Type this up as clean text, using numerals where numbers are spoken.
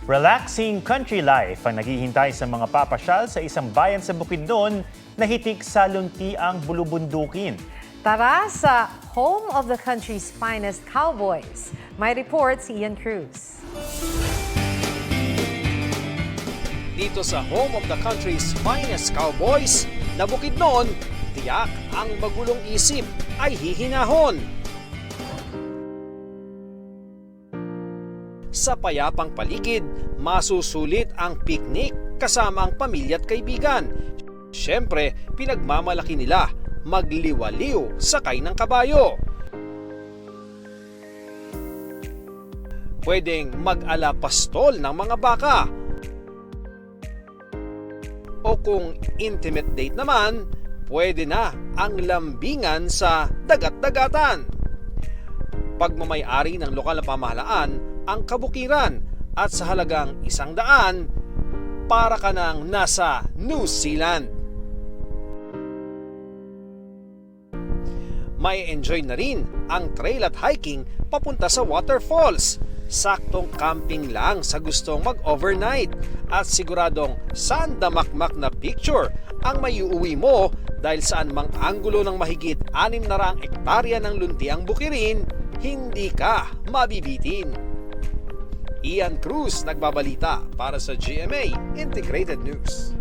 Relaxing country life ang naghihintay sa mga papasyal sa isang bayan sa Bukidnon na hitik sa luntiang bulubundukin. Tara sa home of the country's finest cowboys. May report si Ian Cruz. Dito sa home of the country's finest cowboys, na Bukidnon, tiyak ang magulong isip ay hihinahon. Sa payapang paligid, masusulit ang picnic kasama ang pamilya at kaibigan. Siyempre, pinagmamalaki nila magliwaliw sakay ng kabayo. Pwedeng mag-ala pastol ng mga baka. O kung intimate date naman, pwede na ang lambingan sa dagat-dagatan. Pagmamayari ng lokal na pamahalaan ang kabukiran at sa halagang 100, para ka nang nasa New Zealand. May enjoy na rin ang trail at hiking papunta sa waterfalls. Saktong camping lang sa gustong mag-overnight at siguradong sandamakmak na picture ang maiuwi mo dahil saan mang anggulo ng mahigit 600 ektarya ng luntiang bukirin, hindi ka mabibitin. Ian Cruz nagbabalita para sa GMA Integrated News.